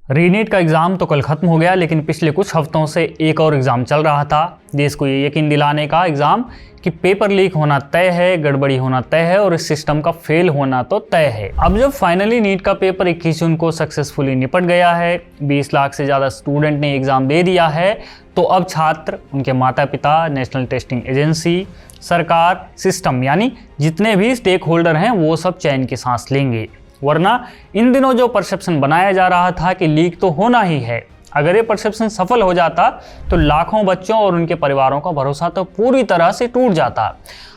रीनीट का एग्ज़ाम तो कल ख़त्म हो गया, लेकिन पिछले कुछ हफ्तों से एक और एग्ज़ाम चल रहा था देश को ये यकीन दिलाने का एग्ज़ाम कि पेपर लीक होना तय है, गड़बड़ी होना तय है और इस सिस्टम का फेल होना तो तय है। अब जब फाइनली नीट का पेपर 21 जून को सक्सेसफुली निपट गया है, 20 लाख से ज़्यादा स्टूडेंट ने एग्ज़ाम दे दिया है, तो अब छात्र, उनके माता पिता, नेशनल टेस्टिंग एजेंसी, सरकार, सिस्टम यानी जितने भी स्टेक होल्डर हैं वो सब चैन की सांस लेंगे। वरना इन दिनों जो परसेप्शन बनाया जा रहा था कि लीक तो होना ही है, अगर ये परसेप्शन सफल हो जाता तो लाखों बच्चों और उनके परिवारों का भरोसा तो पूरी तरह से टूट जाता।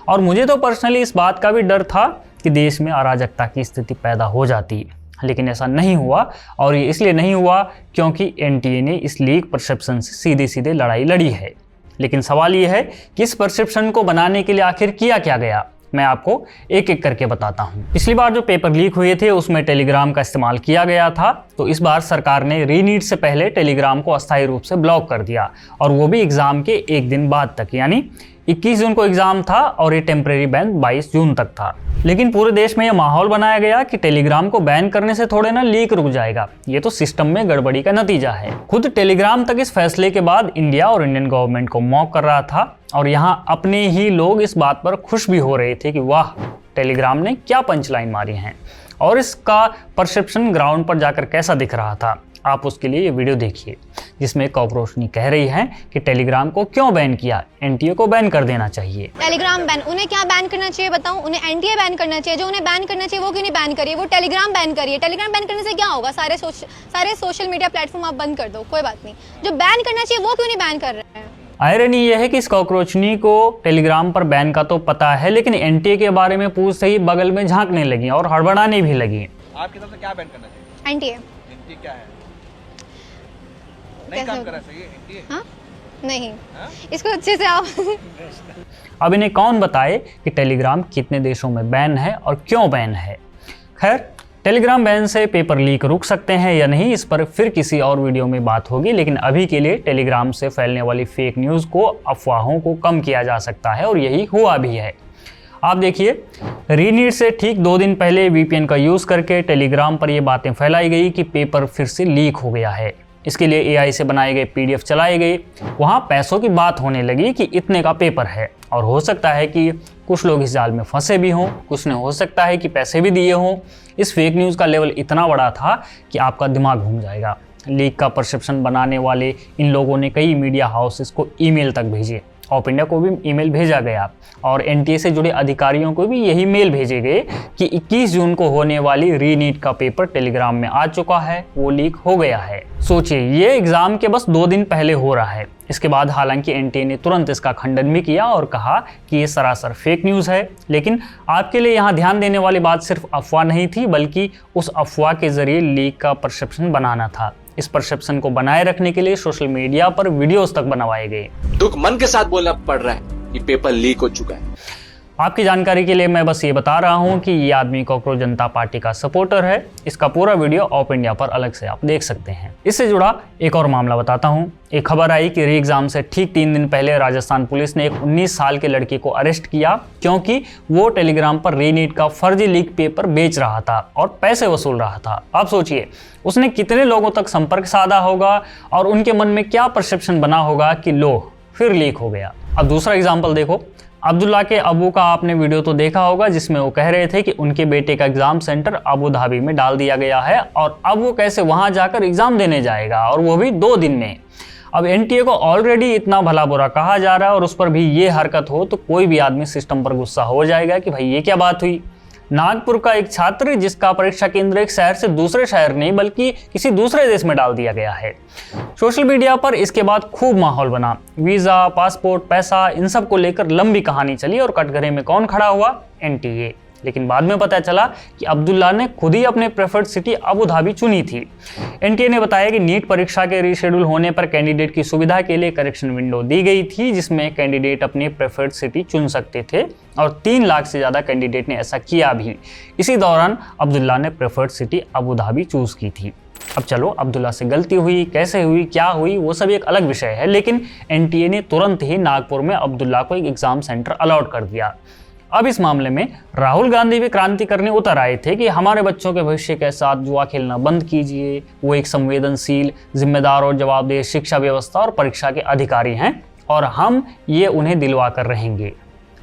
और मुझे तो पर्सनली इस बात का भी डर था कि देश में अराजकता की स्थिति पैदा हो जाती, लेकिन ऐसा नहीं हुआ। और ये इसलिए नहीं हुआ क्योंकि एनटीए ने इस लीक परसेप्शन से सीधे सीधे लड़ाई लड़ी है। लेकिन सवाल ये है कि इस परसेप्शन को बनाने के लिए आखिर किया क्या गया, मैं आपको एक एक करके बताता हूं। पिछली बार जो पेपर लीक हुए थे उसमें टेलीग्राम का इस्तेमाल किया गया था, तो इस बार सरकार ने रीनीट से पहले टेलीग्राम को अस्थायी रूप से ब्लॉक कर दिया, और वो भी एग्जाम के एक दिन बाद तक, यानी 21 जून को एग्जाम था और ये टेम्परेरी बैन 22 जून तक था। लेकिन पूरे देश में यह माहौल बनाया गया कि टेलीग्राम को बैन करने से थोड़े ना लीक रुक जाएगा, ये तो सिस्टम में गड़बड़ी का नतीजा है। खुद टेलीग्राम तक इस फैसले के बाद इंडिया और इंडियन गवर्नमेंट को मॉक कर रहा था, और यहाँ अपने ही लोग इस बात पर खुश भी हो रहे थे कि वाह, टेलीग्राम ने क्या पंचलाइन मारी है और इसका परसेप्शन ग्राउंड पर जाकर कैसा दिख रहा था। आप उसके लिए ये वीडियो देखिए जिसमें कॉकरोचनी कह रही है कि टेलीग्राम को क्यों बैन किया, एनटीए को बैन कर देना चाहिए। टेलीग्राम बैन, उन्हें क्या बैन करना चाहिए बताऊं? उन्हें एनटीए बैन करना चाहिए। जो उन्हें बैन करना चाहिए वो क्यों नहीं बैन करिए, वो टेलीग्राम बैन करिए। टेलीग्राम बैन करने से क्या होगा? सारे सोशल मीडिया प्लेटफॉर्म आप बंद कर दो, कोई बात नहीं। जो बैन करना चाहिए वो क्यों नहीं बैन कर रहे हैं? आयरनी यह है कि इस कॉकरोचनी को टेलीग्राम पर बैन का तो पता है, लेकिन एनटीए के बारे में पूछते ही बगल में झांकने लगी और हड़बड़ाने भी लगी। आपकी तरफ से क्या बैन करना चाहिए? एनटीए। एनटीए क्या है? नहीं काम कर रहा सही है एनटीए? हाँ? नहीं। इसको अच्छे से आप अब इन्हें कौन बताए कि टेलीग्राम कितने देशों में बैन है और क्यों बैन है। खैर, टेलीग्राम बैन से पेपर लीक रुक सकते हैं या नहीं, इस पर फिर किसी और वीडियो में बात होगी, लेकिन अभी के लिए टेलीग्राम से फैलने वाली फेक न्यूज़ को, अफवाहों को कम किया जा सकता है, और यही हुआ भी है। आप देखिए, रीनीट से ठीक 2 दिन पहले वीपीएन का यूज़ करके टेलीग्राम पर ये बातें फैलाई गई कि पेपर फिर से लीक हो गया है। इसके लिए एआई से बनाए गए पीडीएफ चलाए गए, वहाँ पैसों की बात होने लगी कि इतने का पेपर है, और हो सकता है कि कुछ लोग इस जाल में फंसे भी हों, कुछ ने हो सकता है कि पैसे भी दिए हों। इस फेक न्यूज़ का लेवल इतना बड़ा था कि आपका दिमाग घूम जाएगा। लीक का परसेप्शन बनाने वाले इन लोगों ने कई मीडिया हाउसेस को ईमेल तक भेजे, ऑफ इंडिया को भी ईमेल भेजा गया, और एनटीए से जुड़े अधिकारियों को भी यही मेल भेजे गए कि 21 जून को होने वाली रीनीट का पेपर टेलीग्राम में आ चुका है, वो लीक हो गया है। सोचिए, ये एग्जाम के बस 2 दिन पहले हो रहा है। इसके बाद हालांकि एनटीए ने तुरंत इसका खंडन भी किया और कहा कि ये सरासर फेक न्यूज़ है। लेकिन आपके लिए यहाँ ध्यान देने वाली बात सिर्फ अफवाह नहीं थी, बल्कि उस अफवाह के जरिए लीक का परसेप्शन बनाना था। इस परसेप्शन को बनाए रखने के लिए सोशल मीडिया पर वीडियोस तक बनवाए गए। दुख मन के साथ बोलना पड़ रहा है कि पेपर लीक हो चुका है। आपकी जानकारी के लिए मैं बस ये बता रहा हूँ कि ये आदमी कॉकरोच जनता पार्टी का सपोर्टर है। इसका पूरा वीडियो ऑफ इंडिया पर अलग से आप देख सकते हैं। इससे जुड़ा एक और मामला बताता हूँ। एक खबर आई कि री एग्जाम से ठीक 3 दिन पहले राजस्थान पुलिस ने एक 19 साल के लड़के को अरेस्ट किया, क्योंकि वो टेलीग्राम पर रीनीट का फर्जी लीक पेपर बेच रहा था और पैसे वसूल रहा था। आप सोचिए, उसने कितने लोगों तक संपर्क साधा होगा और उनके मन में क्या परसेप्शन बना होगा कि लो, फिर लीक हो गया। अब दूसरा एग्जाम्पल देखो। अब्दुल्ला के अबू का आपने वीडियो तो देखा होगा, जिसमें वो कह रहे थे कि उनके बेटे का एग्जाम सेंटर अबू धाबी में डाल दिया गया है, और अब वो कैसे वहां जाकर एग्जाम देने जाएगा, और वो भी 2 दिन में। अब एनटीए को ऑलरेडी इतना भला बुरा कहा जा रहा है, और उस पर भी ये हरकत हो तो कोई भी आदमी सिस्टम पर गुस्सा हो जाएगा कि भाई ये क्या बात हुई। नागपुर का एक छात्र जिसका परीक्षा केंद्र एक शहर से दूसरे शहर नहीं बल्कि किसी दूसरे देश में डाल दिया गया है। सोशल मीडिया पर इसके बाद खूब माहौल बना। वीजा, पासपोर्ट, पैसा, इन सब को लेकर लंबी कहानी चली, और कटघरे में कौन खड़ा हुआ? एनटीए। लेकिन बाद में पता चला कि अब्दुल्ला ने खुद ही अपने प्रेफर्ड सिटी अबू धाबी चुनी थी। एनटीए ने बताया कि नीट परीक्षा के रीशेड्यूल होने पर कैंडिडेट की सुविधा के लिए करेक्शन विंडो दी गई थी, जिसमें कैंडिडेट अपने प्रेफर्ड सिटी चुन सकते थे, और 3 लाख से ज़्यादा कैंडिडेट ने ऐसा किया भी। इसी दौरान अब्दुल्ला ने preferred city Abu Dhabi choose की थी। अब चलो, अब्दुल्ला से गलती हुई, कैसे हुई, क्या हुई, वो सब एक अलग विषय है, लेकिन एनटीए ने तुरंत ही नागपुर में अब्दुल्ला को एक एग्ज़ाम सेंटर अलॉट कर दिया। अब इस मामले में राहुल गांधी भी क्रांति करने उतर आए थे कि हमारे बच्चों के भविष्य के साथ जुआ खेलना बंद कीजिए, वो एक संवेदनशील, जिम्मेदार और जवाबदेह शिक्षा व्यवस्था और परीक्षा के अधिकारी हैं और हम ये उन्हें दिलवा कर रहेंगे।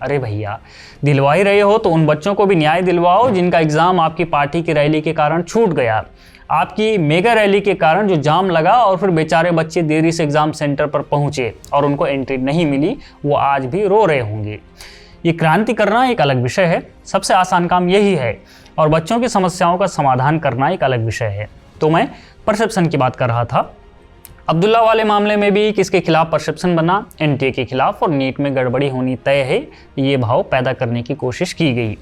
अरे भैया, दिलवा ही रहे हो तो उन बच्चों को भी न्याय दिलवाओ जिनका एग्जाम आपकी पार्टी की रैली के कारण छूट गया, आपकी मेगा रैली के कारण जो जाम लगा और फिर बेचारे बच्चे देरी से एग्जाम सेंटर पर पहुंचे और उनको एंट्री नहीं मिली, वो आज भी रो रहे होंगे। ये क्रांति करना एक अलग विषय है, सबसे आसान काम यही है, और बच्चों की समस्याओं का समाधान करना एक अलग विषय है। तो मैं परसेप्शन की बात कर रहा था। अब्दुल्ला वाले मामले में भी किसके खिलाफ परसेप्शन बना? एनटीए के खिलाफ, और नीट में गड़बड़ी होनी तय है, ये भाव पैदा करने की कोशिश की गई।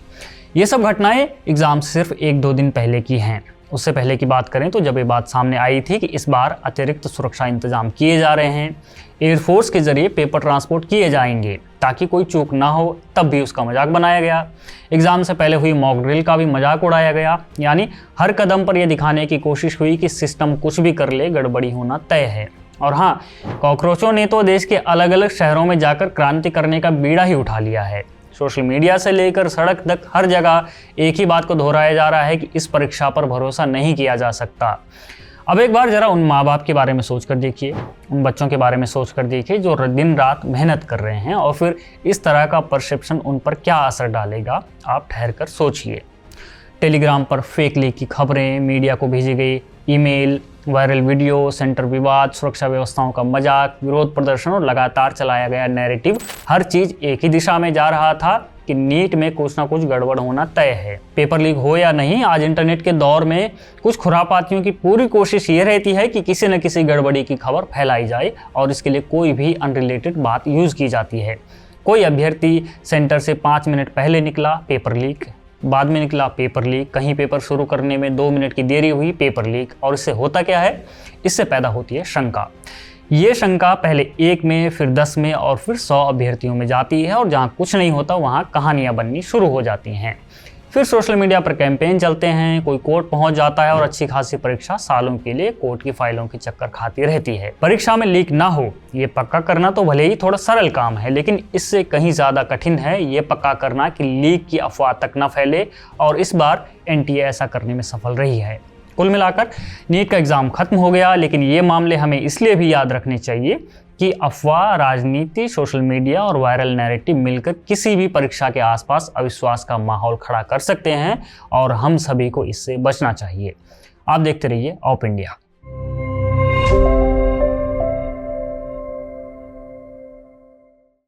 ये सब घटनाएं एग्जाम से सिर्फ 1-2 दिन पहले की हैं। उससे पहले की बात करें तो जब ये बात सामने आई थी कि इस बार अतिरिक्त सुरक्षा इंतजाम किए जा रहे हैं, एयरफोर्स के जरिए पेपर ट्रांसपोर्ट किए जाएंगे ताकि कोई चूक ना हो, तब भी उसका मजाक बनाया गया। एग्जाम से पहले हुई मॉक ड्रिल का भी मजाक उड़ाया गया। यानी हर कदम पर यह दिखाने की कोशिश हुई कि सिस्टम कुछ भी कर ले, गड़बड़ी होना तय है। और हाँ, कॉकरोचों ने तो देश के अलग अलग शहरों में जाकर क्रांति करने का बीड़ा ही उठा लिया है। सोशल मीडिया से लेकर सड़क तक हर जगह एक ही बात को दोहराया जा रहा है कि इस परीक्षा पर भरोसा नहीं किया जा सकता। अब एक बार जरा उन माँ बाप के बारे में सोच कर देखिए, उन बच्चों के बारे में सोच कर देखिए जो दिन रात मेहनत कर रहे हैं, और फिर इस तरह का परसेप्शन उन पर क्या असर डालेगा, आप ठहर कर सोचिए। टेलीग्राम पर फेक लीक की खबरें, मीडिया को भेजी गई ईमेल, वायरल वीडियो, सेंटर विवाद, सुरक्षा व्यवस्थाओं का मजाक, विरोध प्रदर्शन और लगातार चलाया गया नैरेटिव, हर चीज एक ही दिशा में जा रहा था कि नीट में कुछ ना कुछ गड़बड़ होना तय है। पेपर लीक हो या नहीं, आज इंटरनेट के दौर में कुछ खुरापातियों की पूरी कोशिश ये रहती है कि किसी न किसी गड़बड़ी की खबर फैलाई जाए और इसके लिए कोई भी अनरिलेटेड बात यूज की जाती है। कोई अभ्यर्थी सेंटर से 5 मिनट पहले निकला, पेपर लीक, बाद में निकला, पेपर लीक, कहीं पेपर शुरू करने में 2 मिनट की देरी हुई, पेपर लीक। और इससे होता क्या है? इससे पैदा होती है शंका। ये शंका पहले 1 में, फिर 10 में और फिर 100 अभ्यर्थियों में जाती है, और जहाँ कुछ नहीं होता वहाँ कहानियाँ बननी शुरू हो जाती हैं। फिर सोशल मीडिया पर कैंपेन चलते हैं, कोई कोर्ट पहुंच जाता है और अच्छी खासी परीक्षा सालों के लिए कोर्ट की फाइलों की चक्कर खाती रहती है। परीक्षा में लीक ना हो ये पक्का करना तो भले ही थोड़ा सरल काम है, लेकिन इससे कहीं ज़्यादा कठिन है ये पक्का करना कि लीक की अफवाह तक न फैले, और इस बार एनटीए ऐसा करने में सफल रही है। कुल मिलाकर नीट का एग्ज़ाम खत्म हो गया, लेकिन ये मामले हमें इसलिए भी याद रखने चाहिए कि अफवाह, राजनीति, सोशल मीडिया और वायरल नैरेटिव मिलकर किसी भी परीक्षा के आसपास अविश्वास का माहौल खड़ा कर सकते हैं, और हम सभी को इससे बचना चाहिए। आप देखते रहिए ऑप इंडिया।